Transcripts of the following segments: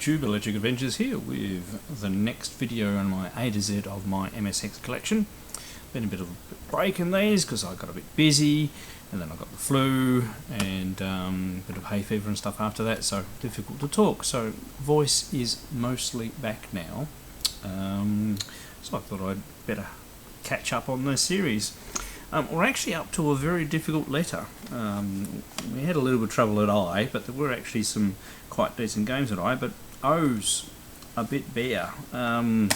YouTube, Electric Adventures here with the next video on my A to Z of my MSX collection. Been a bit of a break in these because I got a bit busy and then I got the flu and a bit of hay fever and stuff after that, so difficult to talk. So voice is mostly back now, so I thought I'd better catch up on this series. We're actually up to a very difficult letter. We had a little bit of trouble at I, but there were actually some quite decent games at I, but O's a bit bare. And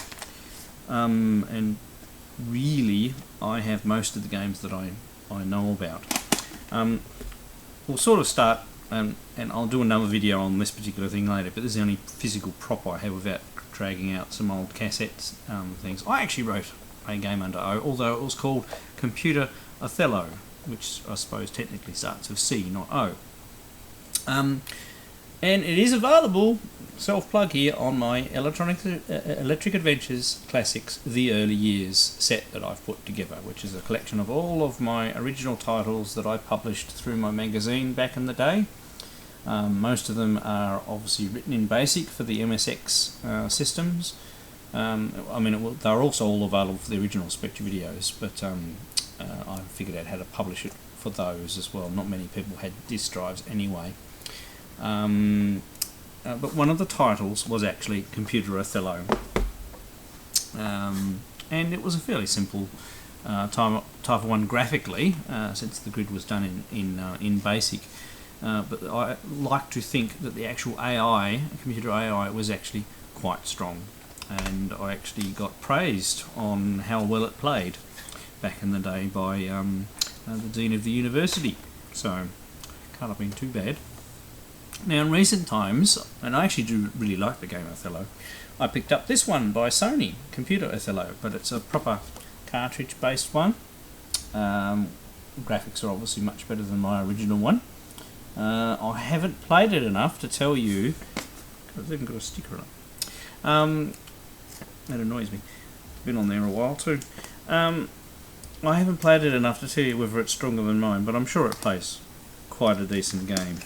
really, I have most of the games that I know about. We'll sort of start, and I'll do another video on this particular thing later, but this is the only physical prop I have without dragging out some old cassettes things. I actually wrote a game under O, although it was called Computer Othello, which I suppose technically starts with C, not O. And it is available, self-plug here, on my Electric Adventures Classics The Early Years set that I've put together, which is a collection of all of my original titles that I published through my magazine back in the day. Most of them are obviously written in BASIC for the MSX systems. They're also all available for the original Spectre videos, but I figured out how to publish it for those as well. Not many people had disk drives anyway. But one of the titles was actually Computer Othello, and it was a fairly simple type of one graphically, since the grid was done in BASIC. But I like to think that the actual AI, computer AI, was actually quite strong, and I actually got praised on how well it played back in the day by the Dean of the University, so can't have been too bad. Now in recent times, and I actually do really like the game Othello, I picked up this one by Sony, Computer Othello, but it's a proper cartridge based one. Graphics are obviously much better than my original one. I haven't played it enough to tell you, I've even got a sticker on it. That annoys me. It's been on there a while too. I haven't played it enough to tell you whether it's stronger than mine, but I'm sure it plays quite a decent game.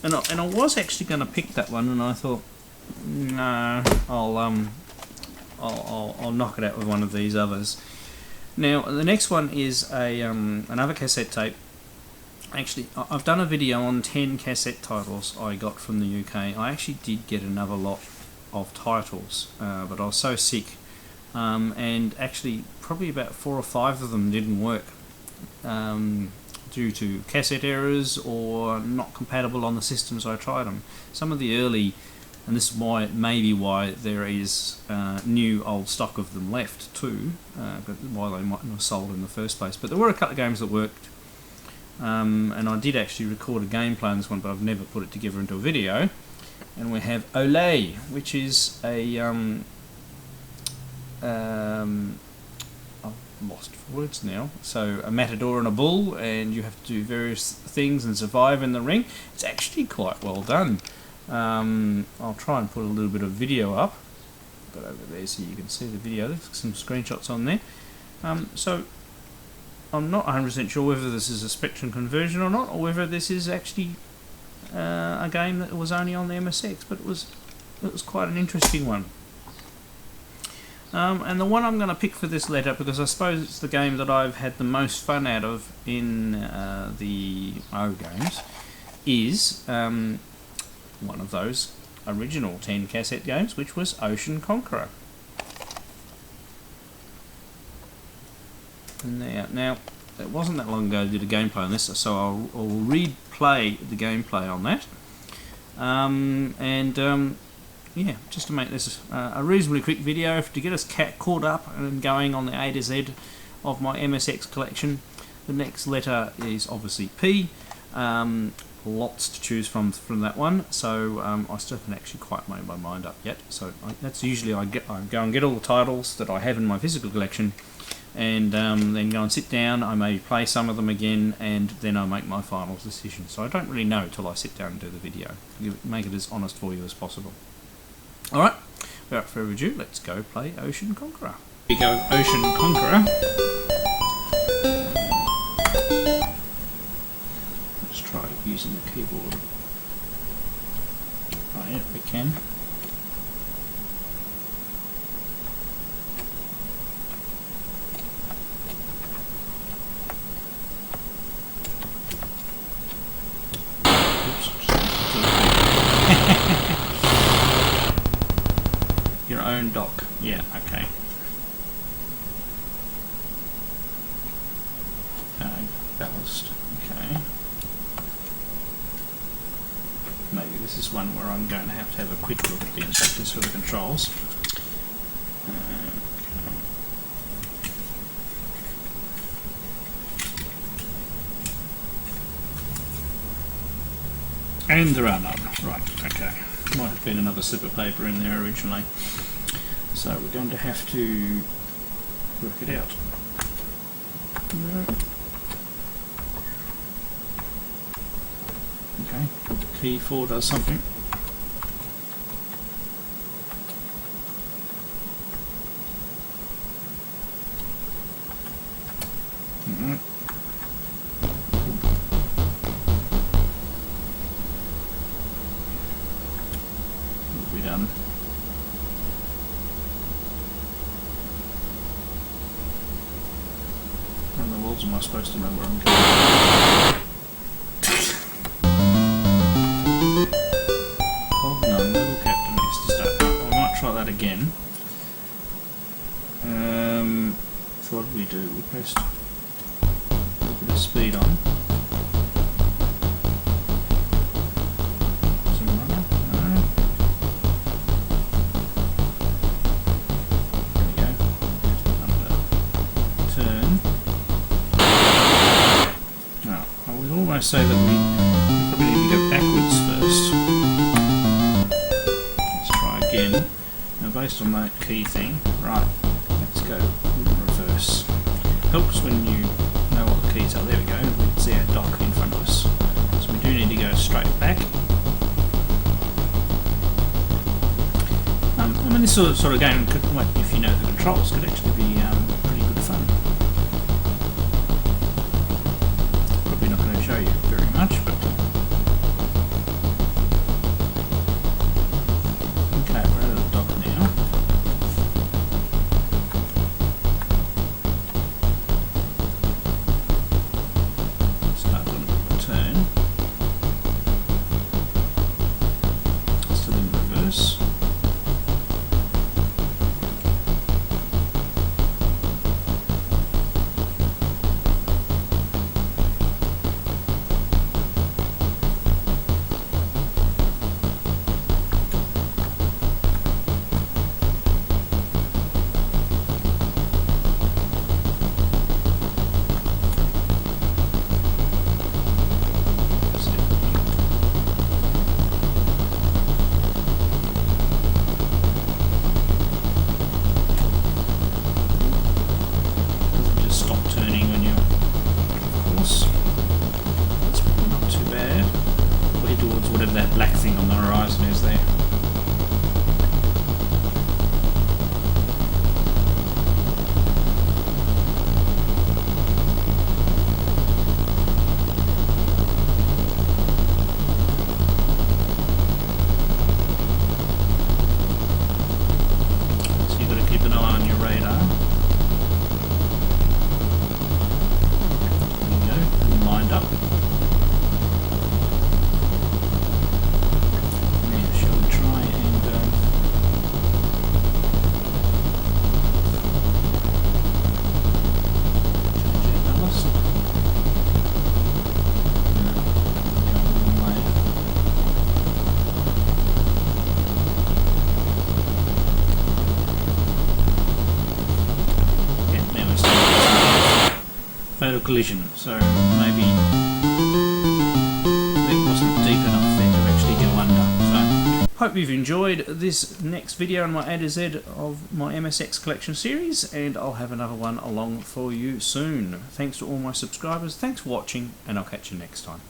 And I was actually going to pick that one, and I thought, no, I'll knock it out with one of these others. Now the next one is another cassette tape. Actually, I've done a video on 10 cassette titles I got from the UK. I actually did get another lot of titles, but I was so sick, and actually probably about 4 or 5 of them didn't work due to cassette errors or not compatible on the systems I tried them. Some of the early, and this is maybe why there is new old stock of them left too, but why they mightn't have sold in the first place. But there were a couple of games that worked. And I did actually record a gameplay on this one, but I've never put it together into a video. And we have Olé, which is a I've lost words now. So a matador and a bull, and you have to do various things and survive in the ring. It's actually quite well done. I'll try and put a little bit of video up. Got over there so you can see the video. There's some screenshots on there. So I'm not 100% sure whether this is a Spectrum conversion or not, or whether this is actually a game that was only on the MSX, but it was quite an interesting one. And the one I'm going to pick for this letter, because I suppose it's the game that I've had the most fun out of in the O games, is one of those original 10 cassette games, which was Ocean Conqueror. Now, it wasn't that long ago I did a gameplay on this, so I'll replay the gameplay on that. Yeah, just to make this a reasonably quick video, to get us caught up and going on the A to Z of my MSX collection. The next letter is obviously P. Lots to choose from that one, so I still haven't actually quite made my mind up yet. So that's usually I go and get all the titles that I have in my physical collection, and then go and sit down. I may play some of them again, and then I make my final decision. So I don't really know till I sit down and do the video. Make it as honest for you as possible. Alright, without further ado, let's go play Ocean Conqueror. Here we go, Ocean Conqueror. Let's try using the keyboard. Oh yeah, we can. Your own dock. Yeah, okay. Ballast. Okay. Maybe this is one where I'm going to have a quick look at the instructions for the controls. And there are none. Right, okay. Might have been another slip of paper in there originally. So we're going to have to work it out. Okay, key 4 does something. What have we done? Where in the world am I supposed to know where I'm going? Try that again. So what did we do? We pressed a bit of speed on. Some runner? No. There we go. Turn. Now, I would almost say that we probably need to go backwards first. Let's try again. Now based on that key thing, right, let's go in reverse. Helps when you know what the keys are. There we go, we can see our dock in front of us. So we do need to go straight back. I mean, this sort of game, could, well, if you know the controls, could actually be pretty good fun. Probably not going to show you very much, but that black thing on the horizon is there. So you've got to keep an eye on your radar. There you go, lined up. Fatal collision, so maybe it wasn't deep enough there to actually go under. So, hope you've enjoyed this next video on my A to Z of my MSX collection series, and I'll have another one along for you soon. Thanks to all my subscribers, thanks for watching, and I'll catch you next time.